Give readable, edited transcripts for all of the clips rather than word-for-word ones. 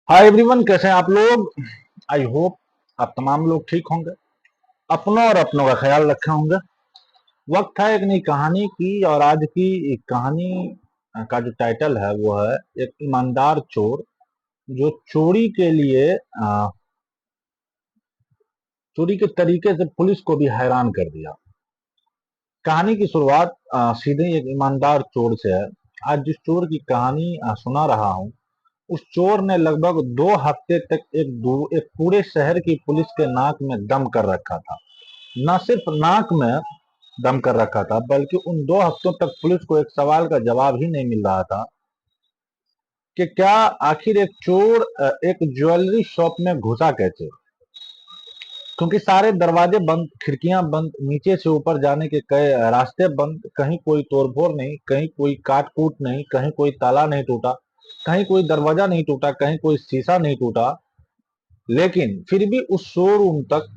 Hi everyone, कैसे हैं आप लोग। आई होप आप तमाम लोग ठीक होंगे, अपनों और अपनों का ख्याल रखे होंगे। वक्त है एक नई कहानी की, और आज की एक कहानी का जो टाइटल है वो है एक ईमानदार चोर जो चोरी के लिए चोरी के तरीके से पुलिस को भी हैरान कर दिया। कहानी की शुरुआत सीधे ही एक ईमानदार चोर से है। आज जिस चोर की कहानी सुना रहा हूँ, उस चोर ने लगभग 2 हफ्ते तक एक पूरे शहर की पुलिस के नाक में दम कर रखा था। न सिर्फ नाक में दम कर रखा था, बल्कि उन 2 हफ्तों तक पुलिस को एक सवाल का जवाब ही नहीं मिल रहा था कि क्या आखिर एक चोर एक ज्वेलरी शॉप में घुसा कैसे। क्योंकि सारे दरवाजे बंद, खिड़कियां बंद, नीचे से ऊपर जाने के कई रास्ते बंद, कहीं कोई तोड़फोड़ नहीं, कहीं कोई काट कूट नहीं, कहीं कोई ताला नहीं टूटा, कहीं कोई दरवाजा नहीं टूटा, कहीं कोई शीशा नहीं टूटा। लेकिन फिर भी उस शोरूम तक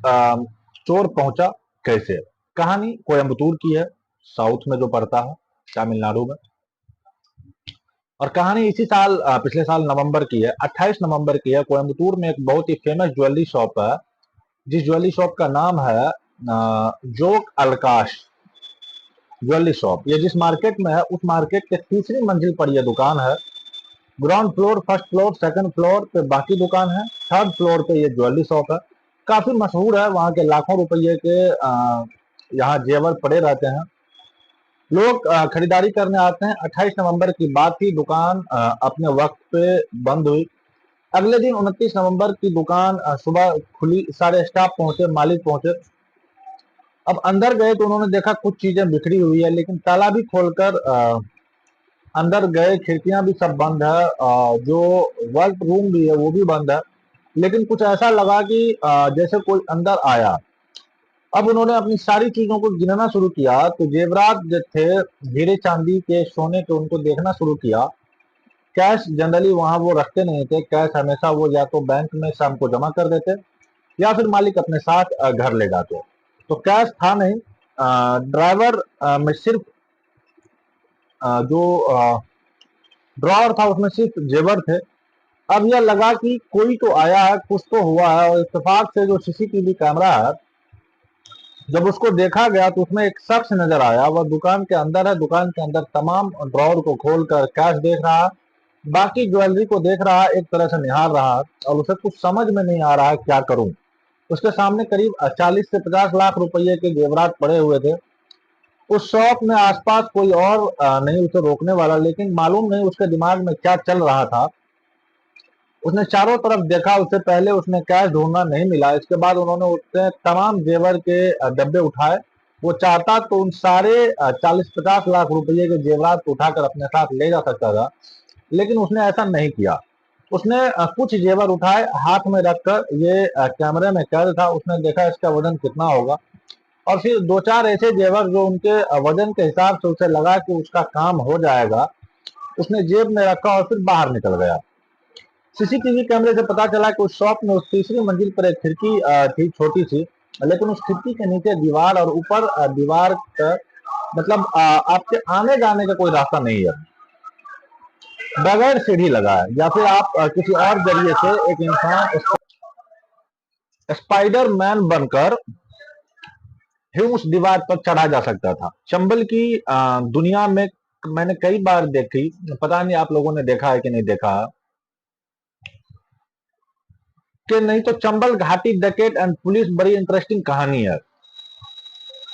चोर पहुंचा कैसे। कहानी कोयम्बतूर की है, साउथ में जो पड़ता है, तमिलनाडु में। और कहानी इसी साल पिछले साल नवंबर की है, 28 नवंबर की है। कोयम्बतूर में एक बहुत ही फेमस ज्वेलरी शॉप है, जिस ज्वेलरी शॉप का नाम है जोक अलकाश ज्वेलरी शॉप। ये जिस मार्केट में है, उस मार्केट के तीसरी मंजिल पर यह दुकान है। Ground floor, first floor, second floor पे बाकी दुकान है, थर्ड फ्लोर पे ये ज्वेलरी शॉप है। काफी मशहूर है, वहाँ के लाखों रुपये के यहाँ जेवर पड़े रहते हैं। लोग खरीदारी करने आते हैं। 28 नवंबर की बात थी, दुकान अपने वक्त पे बंद हुई। अगले दिन 29 नवंबर की दुकान सुबह खुली, सारे स्टाफ पहुंचे, मालिक पहुंचे। अब अंदर गए तो उन्होंने देखा कुछ चीजें बिखरी हुई है, लेकिन ताला भी खोलकर अंदर गए, खिड़कियां भी सब बंद है, जो वर्क रूम भी है वो भी बंद है। लेकिन कुछ ऐसा लगा कि जैसे कोई अंदर आया। अब उन्होंने अपनी सारी चीजों को गिनना शुरू किया, तो जेवरात जो थे, हीरे चांदी के, सोने के, उनको देखना शुरू किया। कैश जनरली वहां वो रखते नहीं थे, कैश हमेशा वो या तो बैंक में शाम को जमा कर देते, या फिर मालिक अपने साथ घर ले जाते। तो कैश था नहीं। ड्राइवर में सिर्फ जो ड्रॉवर था उसमें सिर्फ जेवर थे। अब यह लगा कि कोई तो आया है, कुछ तो हुआ है। और इत्तेफाक से जो सीसीटीवी कैमरा है, जब उसको देखा गया तो उसमें एक शख्स नजर आया। वह दुकान के अंदर है, दुकान के अंदर तमाम ड्रॉवर को खोलकर कैश देख रहा है, बाकी ज्वेलरी को देख रहा है, एक तरह से निहार रहा है। और उसे कुछ समझ में नहीं आ रहा है क्या करूं। उसके सामने करीब 40 से 50 लाख रुपए के जेवरात पड़े हुए थे। उस शॉप में आसपास कोई और नहीं उसे रोकने वाला, लेकिन मालूम नहीं उसके दिमाग में क्या चल रहा था। उसने चारों तरफ देखा, उससे पहले उसने कैश ढूंढना नहीं मिला। इसके बाद उन्होंने उससे तमाम जेवर के डब्बे उठाए। वो चाहता तो उन सारे 40-50 लाख रुपए के जेवरात को उठाकर अपने साथ ले जा सकता था, लेकिन उसने ऐसा नहीं किया। उसने कुछ जेवर उठाए, हाथ में रखकर, ये कैमरे में कैद था। उसने देखा इसका वजन कितना होगा, और फिर दो चार ऐसे जेवर जो उनके वजन के हिसाब से उसे लगा कि उसका काम हो जाएगा, उसने जेब में रखा और फिर बाहर निकल गया। सीसीटीवी कैमरे से पता चला कि उस शॉप में उस तीसरी मंजिल पर एक खिड़की थी, छोटी सी। लेकिन उस खिड़की के नीचे दीवार, और ऊपर दीवार पर, मतलब आपके आने जाने का कोई रास्ता नहीं है, बगैर सीढ़ी लगा है। या फिर आप किसी और जरिए से एक इंसान स्पाइडर मैन बनकर ही उस दीवार पर चढ़ा जा सकता था। चंबल की दुनिया में मैंने कई बार देखी, पता नहीं आप लोगों ने देखा है कि नहीं देखा, कि नहीं तो चंबल घाटी डकैत एंड पुलिस बड़ी इंटरेस्टिंग कहानी है।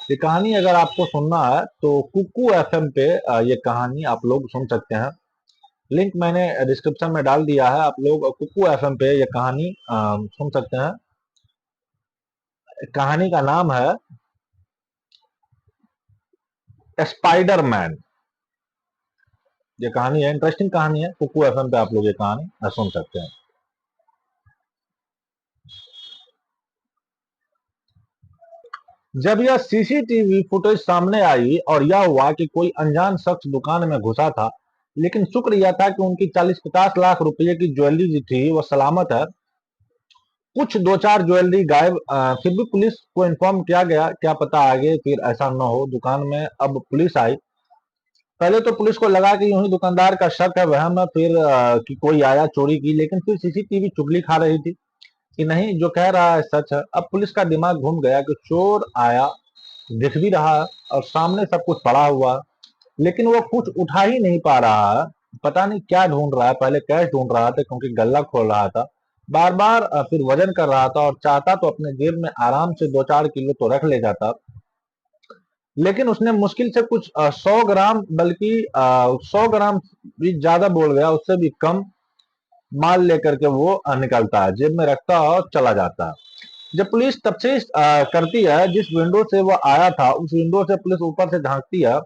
ये कहानी अगर आपको सुनना है तो कुकू एफएम पे ये कहानी आप लोग सुन सकते हैं। लिंक मैंने डिस्क्रिप्शन में डाल दिया है, आप लोग कुकू एफएम पे ये कहानी सुन सकते हैं। कहानी का नाम है स्पाइडरमैन। ये कहानी है, इंटरेस्टिंग कहानी है। कुकू एफएम पे आप लोग ये कहानी सुन सकते हैं। जब यह सीसीटीवी फुटेज सामने आई और यह हुआ कि कोई अनजान शख्स दुकान में घुसा था, लेकिन शुक्र यह था कि उनकी 40-50 लाख रुपए की ज्वेलरी जो थी वो सलामत है। कुछ दो चार ज्वेलरी गायब, फिर भी पुलिस को इन्फॉर्म किया गया। क्या पता आगे फिर ऐसा न हो। दुकान में अब पुलिस आई, पहले तो पुलिस को लगा कि यूं ही दुकानदार का शक है, वहम है, फिर कि कोई आया चोरी की, लेकिन फिर सीसीटीवी चुगली खा रही थी कि नहीं, जो कह रहा है सच है। अब पुलिस का दिमाग घूम गया कि चोर आया, दिख भी रहा है और सामने सब कुछ पड़ा हुआ है, लेकिन वो कुछ उठा ही नहीं पा रहा है। पता नहीं क्या ढूंढ रहा है, पहले कैश ढूंढ रहा था क्योंकि गल्ला खोल रहा था, बार बार फिर वजन कर रहा था और चाहता तो अपने जेब में आराम से 2-4 किलो तो रख ले जाता, लेकिन उसने मुश्किल से कुछ 100 ग्राम, बल्कि 100 ग्राम भी ज्यादा बोल गया, उससे भी कम माल लेकर के वो निकलता है, जेब में रखता है और चला जाता है। जब पुलिस तफ्तीश करती है, जिस विंडो से वो आया था उस विंडो से पुलिस ऊपर से झांकती है,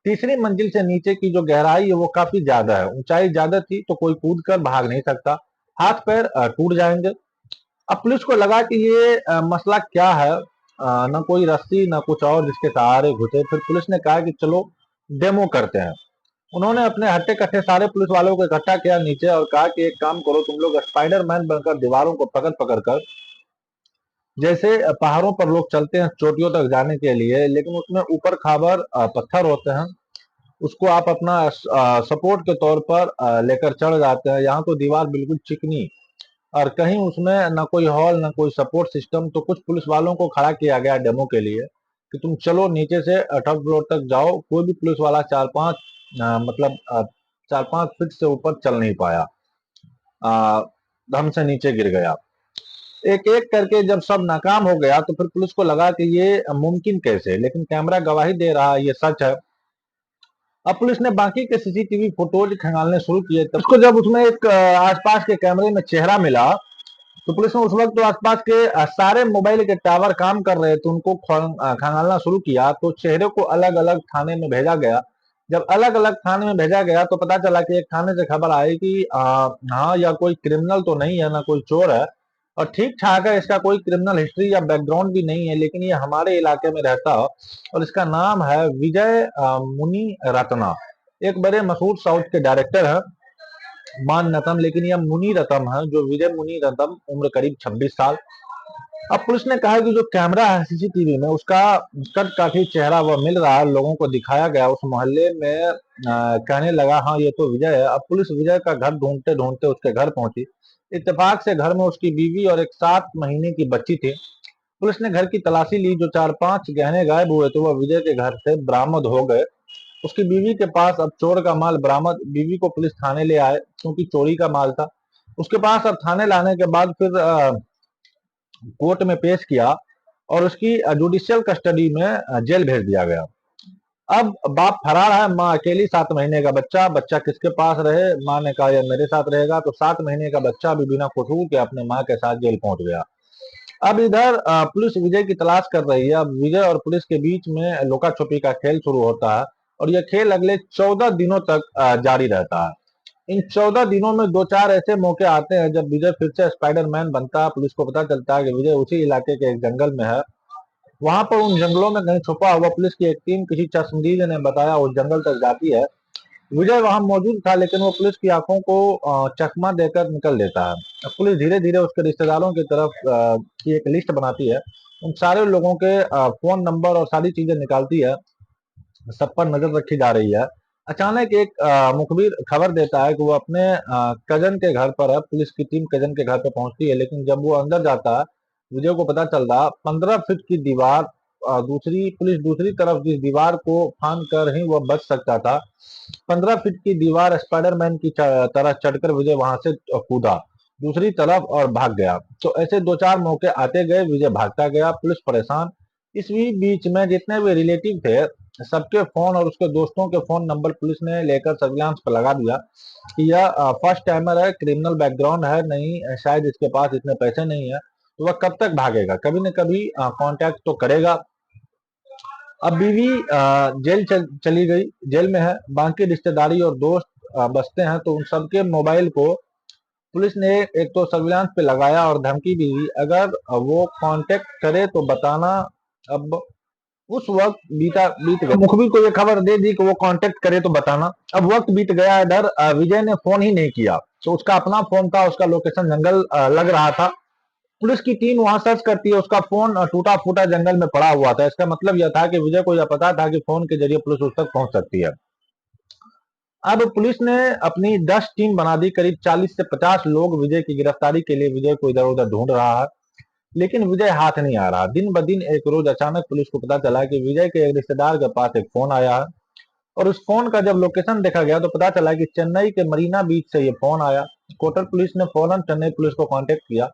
तीसरी मंजिल से नीचे की जो गहराई है वो काफी ज्यादा है, ऊंचाई ज्यादा थी तो कोई कूद कर भाग नहीं सकता, हाथ पैर टूट जाएंगे। अब पुलिस को लगा कि ये मसला क्या है, न कोई रस्सी न कुछ और जिसके सहारे घुसे। फिर पुलिस ने कहा कि चलो डेमो करते हैं। उन्होंने अपने हट्टे कट्टे सारे पुलिस वालों को इकट्ठा किया नीचे और कहा कि एक काम करो, तुम लोग स्पाइडरमैन बनकर दीवारों को पकड़ पकड़ कर, जैसे पहाड़ों पर लोग चलते हैं चोटियों तक जाने के लिए, लेकिन उसमें ऊपर खाबर पत्थर होते हैं, उसको आप अपना सपोर्ट के तौर पर लेकर चढ़ जाते हैं। यहाँ तो दीवार बिल्कुल चिकनी और कहीं उसमें ना कोई हॉल ना कोई सपोर्ट सिस्टम, तो कुछ पुलिस वालों को खड़ा किया गया डेमो के लिए कि तुम चलो नीचे से 8th फ्लोर तक जाओ। कोई भी पुलिस वाला 4-5 फीट से ऊपर चल नहीं पाया, आ, दम से नीचे गिर गया। एक एक करके जब सब नाकाम हो गया तो फिर पुलिस को लगा कि ये मुमकिन कैसे, लेकिन कैमरा गवाही दे रहा है, ये सच है। अब पुलिस ने बाकी के सीसीटीवी फुटेज खंगालने शुरू किए, तब उसको जब उसमें एक आसपास के कैमरे में चेहरा मिला, तो पुलिस ने उस वक्त तो आसपास के सारे मोबाइल के टावर काम कर रहे थे, उनको खंगालना शुरू किया। तो चेहरे को अलग अलग थाने में भेजा गया। जब अलग अलग थाने में भेजा गया तो पता चला कि एक थाने से खबर आई कि हाँ, यह कोई क्रिमिनल तो नहीं है, ना कोई चोर है, और ठीक ठाक है, इसका कोई क्रिमिनल हिस्ट्री या बैकग्राउंड भी नहीं है, लेकिन ये हमारे इलाके में रहता है और इसका नाम है विजय मुनि रत्ना। एक बड़े मशहूर साउथ के डायरेक्टर है, मान रतम, लेकिन यह मुनि रतम है, जो विजय मुनि रतम, उम्र करीब 26 साल। अब पुलिस ने कहा कि जो कैमरा है सीसीटीवी में, उसका कट काफी चेहरा वह मिल रहा है, लोगों को दिखाया गया। उस मोहल्ले में कहने लगा हाँ ये तो विजय है। अब पुलिस विजय का घर ढूंढते ढूंढते उसके घर पहुंची। इत्तेफाक से घर में उसकी बीवी और एक 7 महीने की बच्ची थी। पुलिस ने घर की तलाशी ली, जो 4-5 गहने गायब हुए थे वह विजय के घर से बरामद हो गए। उसकी बीवी के पास अब चोर का माल बरामद। बीवी को पुलिस थाने ले आए क्योंकि चोरी का माल था उसके पास। अब थाने लाने के बाद फिर कोर्ट में पेश किया और उसकी जुडिशियल कस्टडी में जेल भेज दिया गया। अब बाप फरार है, माँ अकेली, 7 महीने का बच्चा। बच्चा किसके पास रहे? माँ ने कहा यह मेरे साथ रहेगा, तो 7 महीने का बच्चा भी बिना कसूर के अपने माँ के साथ जेल पहुंच गया। अब इधर पुलिस विजय की तलाश कर रही है। अब विजय और पुलिस के बीच में लुका छुपी का खेल शुरू होता है और यह खेल अगले 14 दिनों तक जारी रहता है। इन 14 दिनों में 2-4 ऐसे मौके आते हैं जब विजय फिर से स्पाइडरमैन बनता है। पुलिस को पता चलता है कि विजय उसी इलाके के एक जंगल में है। वहां पर उन जंगलों में कहीं छुपा हुआ पुलिस की एक टीम किसी चश्मदीद ने बताया उस जंगल तक जाती है। विजय वहां मौजूद था, लेकिन वो पुलिस की आंखों को चकमा देकर निकल देता है। अब पुलिस धीरे धीरे उसके रिश्तेदारों की तरफ की एक लिस्ट बनाती है, उन सारे लोगों के फोन नंबर और सारी चीजें निकालती है, सब पर नजर रखी जा रही है। अचानक एक मुखबिर खबर देता है कि वो अपने कजन के घर पर है। पुलिस की टीम कजन के घर पर पहुंचती है, लेकिन जब वो अंदर जाता है, विजय को पता चलता 15 फीट की दीवार, दूसरी पुलिस दूसरी तरफ जिस दीवार को फांद कर ही वह बच सकता था, 15 फीट की दीवार स्पाइडरमैन की तरह चढ़कर विजय वहां से कूदा दूसरी तरफ और भाग गया। तो ऐसे 2-4 मौके आते गए, विजय भागता गया, पुलिस परेशान। इस बीच में जितने भी रिलेटिव थे, सबके फोन और उसके दोस्तों के फोन नंबर पुलिस ने लेकर सर्विलांस पर लगा दिया कि यह फर्स्ट टाइमर है, क्रिमिनल बैकग्राउंड है नहीं, शायद इसके पास इतने पैसे नहीं है, तो वह कब तक भागेगा, कभी न कभी कांटेक्ट तो करेगा। अब बीवी चली गई, जेल में है, बाकी रिश्तेदारी और दोस्त बसते हैं, तो उन सबके मोबाइल को पुलिस ने एक तो सर्विलांस पे लगाया और धमकी भी दी, अगर वो कांटेक्ट करे तो बताना। अब उस वक्त बीत गया, मुखबिर को ये खबर दे दी कि वो कांटेक्ट करे तो बताना। अब वक्त बीत गया, इधर विजय ने फोन ही नहीं किया, तो उसका अपना फोन था, उसका लोकेशन जंगल लग रहा था। पुलिस की टीम वहां सर्च करती है, उसका फोन टूटा फूटा जंगल में पड़ा हुआ था। इसका मतलब यह था कि विजय को यह पता था कि फोन के जरिए पुलिस उस तक पहुंच सकती है। अब पुलिस ने अपनी 10 टीम बना दी, करीब 40 से 50 लोग विजय की गिरफ्तारी के लिए विजय को इधर उधर ढूंढ रहा है, लेकिन विजय हाथ नहीं आ रहा। दिन ब दिन एक रोज अचानक पुलिस को पता चला कि विजय के एक रिश्तेदार के पास एक फोन आया है, और उस फोन का जब लोकेशन देखा गया तो पता चला कि चेन्नई के मरीना बीच से ये फोन आया। कोटर पुलिस ने फौरन चेन्नई पुलिस को कांटेक्ट किया।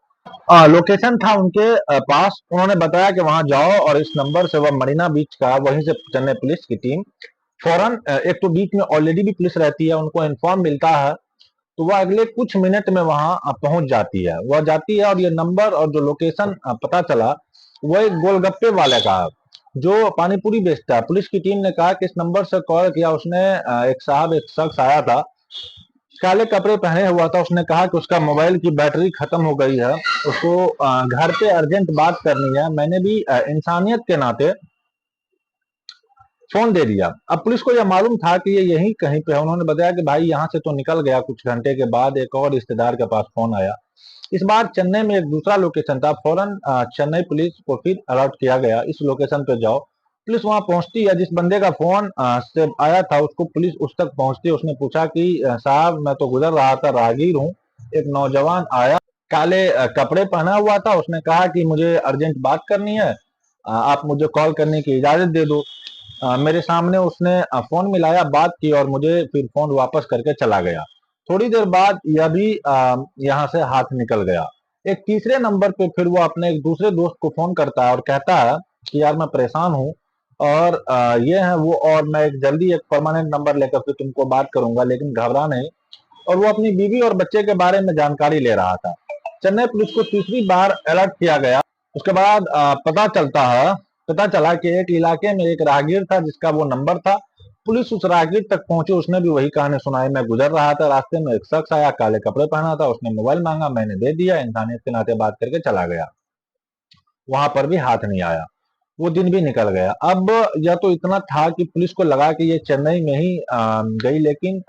लोकेशन था उनके पास। उन्होंने बताया कि वहां जाओ, और इस नंबर से वह मरीना बीच का, वहीं से चेन्नई पुलिस की टीम फौरन, एक तो बीच में ऑलरेडी भी पुलिस रहती है, उनको इन्फॉर्म मिलता है, तो वह अगले कुछ मिनट में वहां पहुंच जाती है। वह जाती है, और ये नंबर और जो लोकेशन पता चला वो एक गोलगप्पे वाले का है जो पानीपुरी बेचता है। पुलिस की टीम ने कहा कि इस नंबर से कॉल किया। उसने एक शख्स आया था, काले कपड़े पहने हुआ था। उसने कहा कि उसका मोबाइल की बैटरी खत्म हो गई है, उसको घर पे अर्जेंट बात करनी है। मैंने भी इंसानियत के नाते फोन दे दिया। अब पुलिस को यह मालूम था कि ये यहीं कहीं पे है। उन्होंने बताया कि भाई यहाँ से तो निकल गया। कुछ घंटे के बाद एक और रिश्तेदार के पास फोन आया। इस बार चेन्नई में एक दूसरा लोकेशन था। फौरन चेन्नई पुलिस को फिर अलर्ट किया गया, इस लोकेशन पे जाओ। पुलिस वहां पहुंचती है। जिस बंदे का फोन से आया था उसको पुलिस उस तक पहुंचती है। उसने पूछा कि साहब, मैं तो गुजर रहा था, राहगीर हूँ। एक नौजवान आया, काले कपड़े पहना हुआ था। उसने कहा कि मुझे अर्जेंट बात करनी है, आप मुझे कॉल करने की इजाजत दे दो। मेरे सामने उसने फोन मिलाया, बात की, और मुझे फिर फोन वापस करके चला गया। थोड़ी देर बाद यह भी यहाँ से हाथ निकल गया। एक तीसरे नंबर पे फिर वो अपने एक दूसरे दोस्त को फोन करता है और कहता है कि यार मैं परेशान हूँ, और ये है वो, और मैं एक जल्दी एक परमानेंट नंबर लेकर फिर तुमको बात करूंगा, लेकिन घबरा नहीं। और वो अपनी बीवी और बच्चे के बारे में जानकारी ले रहा था। चेन्नई पुलिस को तीसरी बार अलर्ट किया गया। उसके बाद पता चला कि एक इलाके में एक राहगीर था जिसका वो नंबर था। पुलिस उस राहगीर तक पहुंची। उसने भी वही कहानी सुनाई, मैं गुजर रहा था, रास्ते में एक शख्स आया, काले कपड़े पहना था, उसने मोबाइल मांगा, मैंने दे दिया, इंसानियत के नाते बात करके चला गया। वहां पर भी हाथ नहीं आया। वो दिन भी निकल गया। अब यह तो इतना था कि पुलिस को लगा कि ये चेन्नई में ही गई, लेकिन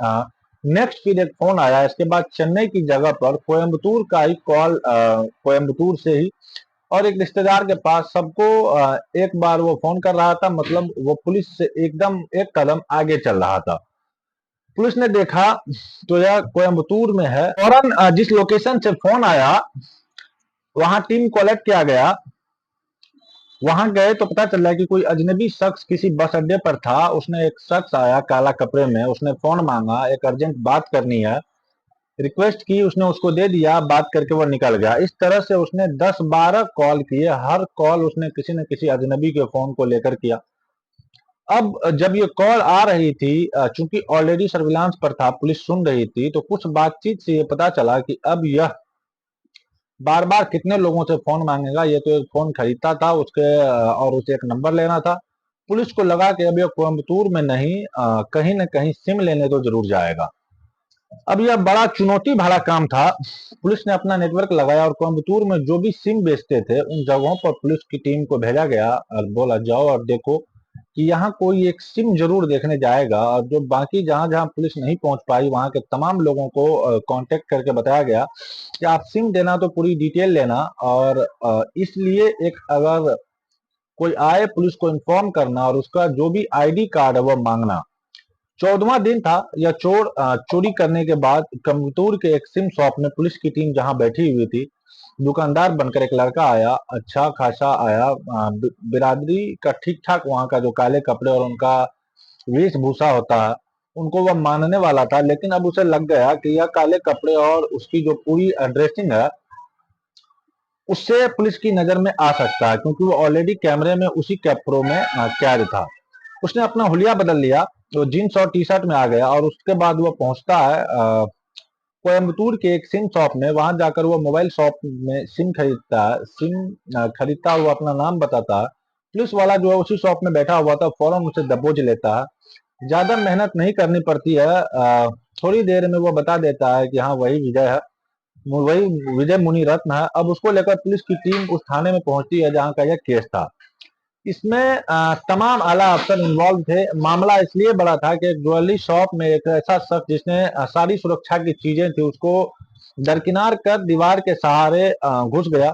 नेक्स्ट फिर एक फोन आया। इसके बाद चेन्नई की जगह पर कोयम्बतूर का ही कॉल, कोयम्बतूर से ही, और एक रिश्तेदार के पास। सबको एक बार वो फोन कर रहा था, मतलब वो पुलिस से एकदम एक कदम आगे चल रहा था। पुलिस ने देखा तो यह कोयम्बतूर में है। फौरन जिस लोकेशन से फोन आया वहां टीम को अलर्ट किया गया। वहां गए तो पता चला कि कोई अजनबी शख्स किसी बस अड्डे पर था। उसने, एक शख्स आया काला कपड़े में, उसने फोन मांगा, एक अर्जेंट बात करनी है, रिक्वेस्ट की, उसने उसको दे दिया, बात करके वो निकल गया। इस तरह से उसने 10-12 कॉल किए। हर कॉल उसने किसी न किसी अजनबी के फोन को लेकर किया। अब जब ये कॉल आ रही थी, चूंकि ऑलरेडी सर्विलांस पर था, पुलिस सुन रही थी, तो कुछ बातचीत से ये पता चला कि अब यह बार बार कितने लोगों से फोन मांगेगा। ये तो एक फोन खरीदता था उसके, और उसे एक नंबर लेना था। पुलिस को लगा कि अब ये कोयम्बतूर में नहीं, कहीं न कहीं सिम लेने तो जरूर जाएगा। अब यह बड़ा चुनौती भरा काम था। पुलिस ने अपना नेटवर्क लगाया, और कोयम्बतूर में जो भी सिम बेचते थे उन जगहों पर पुलिस की टीम को भेजा गया, और बोला जाओ और देखो कि यहाँ कोई एक सिम जरूर देखने जाएगा। और जो बाकी जहां जहां पुलिस नहीं पहुंच पाई, वहां के तमाम लोगों को कांटेक्ट करके बताया गया कि आप सिम देना तो पूरी डिटेल लेना, और इसलिए एक अगर कोई आए पुलिस को इन्फॉर्म करना, और उसका जो भी आईडी कार्ड है वह मांगना। 14वां दिन था। यह चोरी करने के बाद कमतूर के एक सिम शॉप में पुलिस की टीम जहां बैठी हुई थी, दुकानदार बनकर एक लड़का आया, अच्छा खासा आया, बिरादरी का ठीक ठाक, वहां का जो काले कपड़े और उनका वेशभूषा होता है, उनको वह मानने वाला था। लेकिन अब उसे लग गया कि यह काले कपड़े और उसकी जो पूरी ड्रेसिंग है, उससे पुलिस की नजर में आ सकता है, क्योंकि वो ऑलरेडी कैमरे में उसी कैप्रो में कैद था। उसने अपना हुलिया बदल लिया, तो जीन्स और टी शर्ट में आ गया, और उसके बाद वो पहुंचता है कोयम्बतूर के एक सिम शॉप में। वहां जाकर वो मोबाइल शॉप में सिम खरीदता है। सिम खरीदता हुआ अपना नाम बताता है। पुलिस वाला जो है उसी शॉप में बैठा हुआ था, फौरन उसे दबोच लेता है। ज्यादा मेहनत नहीं करनी पड़ती है, थोड़ी देर में वो बता देता है कि हाँ वही विजय है, वही विजय मुनि रत्न है। अब उसको लेकर पुलिस की टीम उस थाने में पहुंचती है जहां का यह केस था। इसमें तमाम आला अफसर इन्वॉल्व थे। मामला इसलिए बड़ा था कि एक ज्वेलरी शॉप में एक ऐसा शख्स जिसने सारी सुरक्षा की चीजें थी उसको दरकिनार कर दीवार के सहारे घुस गया,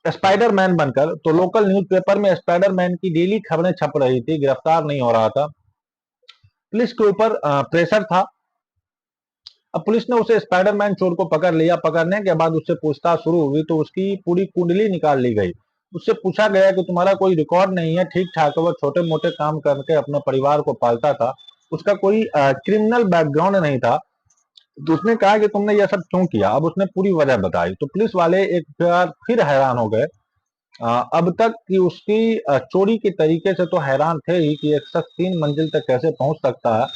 स्पाइडरमैन बनकर। तो लोकल न्यूज़पेपर में स्पाइडरमैन की डेली खबरें छप रही थी, गिरफ्तार नहीं हो रहा था। पुलिस के ऊपर प्रेशर था। अब पुलिस ने उसे स्पाइडरमैन चोर को पकड़ लिया। पकड़ने के बाद उससे पूछताछ शुरू हुई तो उसकी पूरी कुंडली निकाल ली गई। उससे पूछा गया कि तुम्हारा कोई रिकॉर्ड नहीं है, ठीक ठाक है, वो छोटे मोटे काम करके अपने परिवार को पालता था, उसका कोई क्रिमिनल बैकग्राउंड नहीं था। तो उसने कहा कि तुमने यह सब क्यों किया। अब उसने पूरी वजह बताई तो पुलिस वाले एक बार फिर हैरान हो गए। अब तक कि उसकी चोरी के तरीके से तो हैरान थे ही कि एक शख्स 3 मंजिल तक कैसे पहुंच सकता है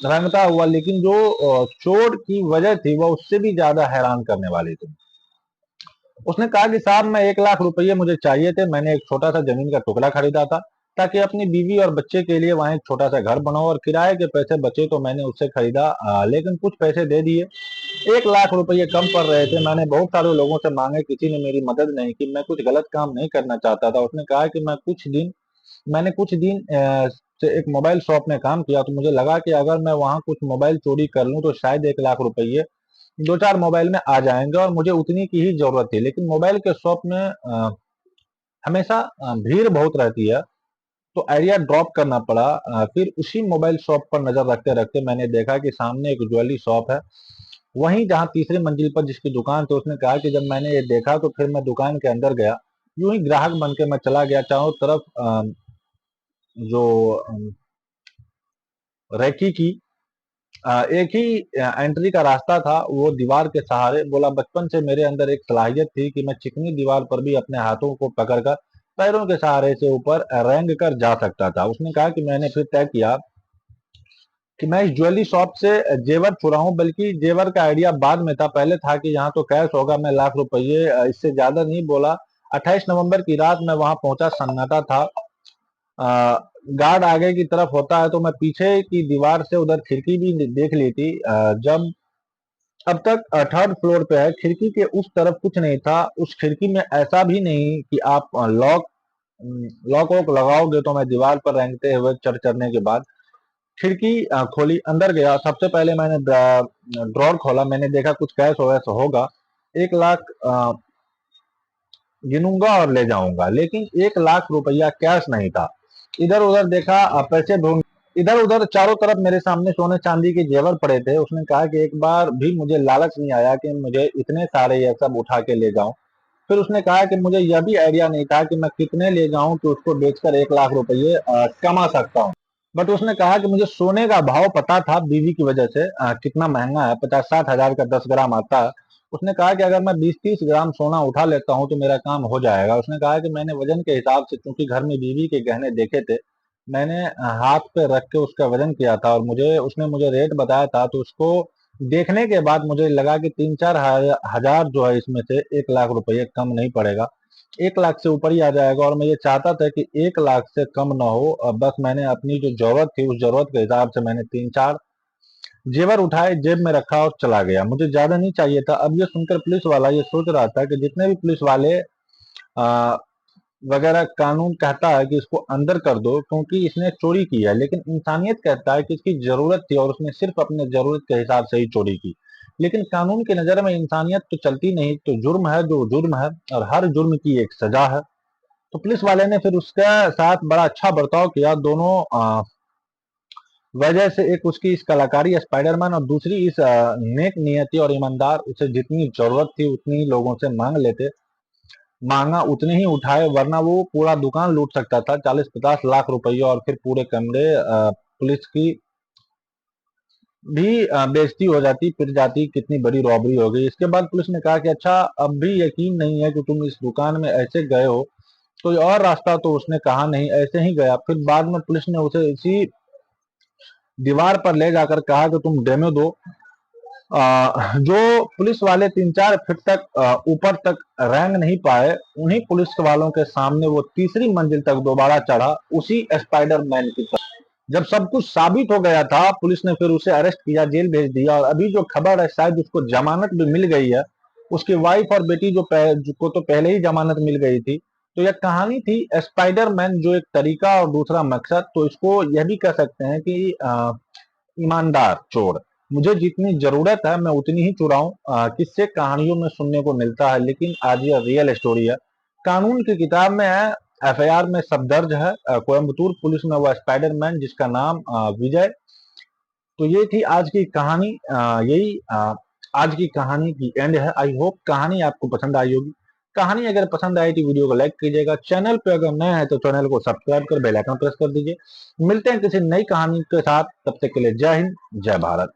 रंगता हुआ, लेकिन जो चोर की वजह थी वह उससे भी ज्यादा हैरान करने वाली थी। उसने कहा कि साहब, मैं 1 लाख रुपये मुझे चाहिए थे। मैंने एक छोटा सा जमीन का टुकड़ा खरीदा था ताकि अपनी बीवी और बच्चे के लिए वहां एक छोटा सा घर बनाओ, और किराए के पैसे बचे तो मैंने उससे खरीदा, लेकिन कुछ पैसे दे दिए। 1 लाख रुपये कम पड़ रहे थे। मैंने बहुत सारे लोगों से मांगे, किसी ने मेरी मदद नहीं की। मैं कुछ गलत काम नहीं करना चाहता था। उसने कहा कि मैंने कुछ दिन से एक मोबाइल शॉप में काम किया तो मुझे लगा कि अगर मैं वहां कुछ मोबाइल चोरी कर लूं तो शायद 1 लाख रुपये 2-4 मोबाइल में आ जाएंगे, और मुझे उतनी की ही जरूरत थी। लेकिन मोबाइल के शॉप में हमेशा भीड़ बहुत रहती है, तो आइडिया ड्रॉप करना पड़ा। फिर उसी मोबाइल शॉप पर नजर रखते रखते मैंने देखा कि सामने एक ज्वेलरी शॉप है, वहीं जहां तीसरी मंजिल पर जिसकी दुकान थी। उसने कहा कि जब मैंने ये देखा तो फिर मैं दुकान के अंदर गया। यूं ही ग्राहक बन के मैं चला गया। चारों तरफ जो रेकी की एक ही एंट्री का रास्ता था, वो दीवार के सहारे। बोला, बचपन से मेरे अंदर एक सलाहियत थी कि मैं चिकनी दीवार पर भी अपने हाथों को पकड़कर पैरों के सहारे से ऊपर रेंग कर जा सकता था। उसने कहा कि मैंने फिर तय किया कि मैं इस ज्वेलरी शॉप से जेवर चुराऊं, बल्कि जेवर का आइडिया बाद में था। पहले था कि यहाँ तो कैश होगा, मैं लाख रुपये इससे ज्यादा नहीं। बोला, 28 नवंबर की रात मैं वहां पहुंचा, सन्नाटा था। गार्ड आगे की तरफ होता है तो मैं पीछे की दीवार से उधर खिड़की भी देख ली थी। जब अब तक 3rd फ्लोर पे है, खिड़की के उस तरफ कुछ नहीं था। उस खिड़की में ऐसा भी नहीं कि आप लॉक वॉक लगाओगे तो मैं दीवार पर रेंगते हुए चढ़ने के बाद खिड़की खोली, अंदर गया। सबसे पहले मैंने ड्रॉर खोला, मैंने देखा कुछ कैश हो वैसा होगा। 1 लाख गिनूंगा और ले जाऊंगा, लेकिन 1 लाख रुपया कैश नहीं था। इधर उधर देखा, पैसे ढूंढ, इधर उधर चारों तरफ मेरे सामने सोने चांदी के जेवर पड़े थे। उसने कहा कि एक बार भी मुझे लालच नहीं आया कि मुझे इतने सारे ये सब उठा के ले जाऊं। फिर उसने कहा कि मुझे यह भी आइडिया नहीं था कि मैं कितने ले जाऊं कि उसको बेचकर 1 लाख रुपये कमा सकता हूं। बट उसने कहा कि मुझे सोने का भाव पता था बीवी की वजह से, कितना महंगा है, 50-60 हजार का 10 ग्राम आता है। उसने कहा कि अगर मैं 20-30 ग्राम सोना उठा लेता हूं तो मेरा काम हो जाएगा। उसने कहा कि मैंने वजन के हिसाब से, क्योंकि घर में बीवी के गहने देखे थे, मैंने हाथ पे रख के उसका वजन किया था, और उसने मुझे रेट बताया था। तो उसको देखने के बाद मुझे लगा कि 3-4 हजार जो है इसमें से 1 लाख रुपये कम नहीं पड़ेगा, 1 लाख से ऊपर ही आ जाएगा। और मैं ये चाहता था कि 1 लाख से कम ना हो। बस मैंने अपनी जो जरूरत थी उस जरूरत के हिसाब से मैंने 3-4 जेवर उठाए, जेब में रखा और चला गया। मुझे ज्यादा नहीं चाहिए था। अब ये सुनकर पुलिस वाला ये सोच रहा था कि जितने भी पुलिस वाले आ, वगैरह, कानून कहता है कि इसको अंदर कर दो क्योंकि इसने चोरी की है, लेकिन इंसानियत कहता है कि इसकी जरूरत थी और उसने सिर्फ अपने जरूरत के हिसाब से ही चोरी की। लेकिन कानून की नजर में इंसानियत तो चलती नहीं, तो जुर्म है जो जुर्म है, और हर जुर्म की एक सजा है। तो पुलिस वाले ने फिर उसके साथ बड़ा अच्छा बर्ताव किया। दोनों वजह से, एक उसकी इस कलाकारी स्पाइडरमैन, और दूसरी इस नेक नियति और ईमानदार, उसे जितनी जरूरत थी उतनी लोगों से मांगा उतने ही उठाए, वरना वो पूरा दुकान लूट सकता था, 40-50 लाख रुपये, और फिर पूरे कमरे पुलिस की भी बेइज्जती हो जाती, पिट जाती, कितनी बड़ी रॉबरी हो गई। इसके बाद पुलिस ने कहा कि अच्छा, अब भी यकीन नहीं है कि तुम इस दुकान में ऐसे गए हो, कोई और रास्ता? तो उसने कहा नहीं, ऐसे ही गया। फिर बाद में पुलिस ने उसे इसी दीवार पर ले जाकर कहा कि तुम डेमो दो। जो पुलिस वाले 3-4 फीट तक ऊपर तक रेंग नहीं पाए, उन्हीं पुलिस वालों के सामने वो तीसरी मंजिल तक दोबारा चढ़ा, उसी स्पाइडरमैन की तरह। जब सब कुछ साबित हो गया था, पुलिस ने फिर उसे अरेस्ट किया, जेल भेज दिया। और अभी जो खबर है, शायद उसको जमानत भी मिल गई है। उसकी वाइफ और बेटी को तो पहले ही जमानत मिल गई थी। तो यह कहानी थी स्पाइडरमैन, जो एक तरीका और दूसरा मकसद। तो इसको यह भी कह सकते हैं कि ईमानदार चोर। मुझे जितनी जरूरत है मैं उतनी ही चुराऊं। किससे कहानियों में सुनने को मिलता है, लेकिन आज यह रियल स्टोरी है। कानून की किताब में है, एफआईआर में सब दर्ज है। कोयम्बतूर पुलिस में वह स्पाइडरमैन जिसका नाम विजय। तो ये थी आज की कहानी। यही आज की कहानी की एंड है। आई होप कहानी आपको पसंद आई होगी। कहानी अगर पसंद आई तो वीडियो को लाइक कीजिएगा। चैनल पे अगर नए हैं तो चैनल को सब्सक्राइब कर बेल आइकन प्रेस कर दीजिए। मिलते हैं किसी नई कहानी के साथ, तब तक के लिए जय हिंद, जय भारत।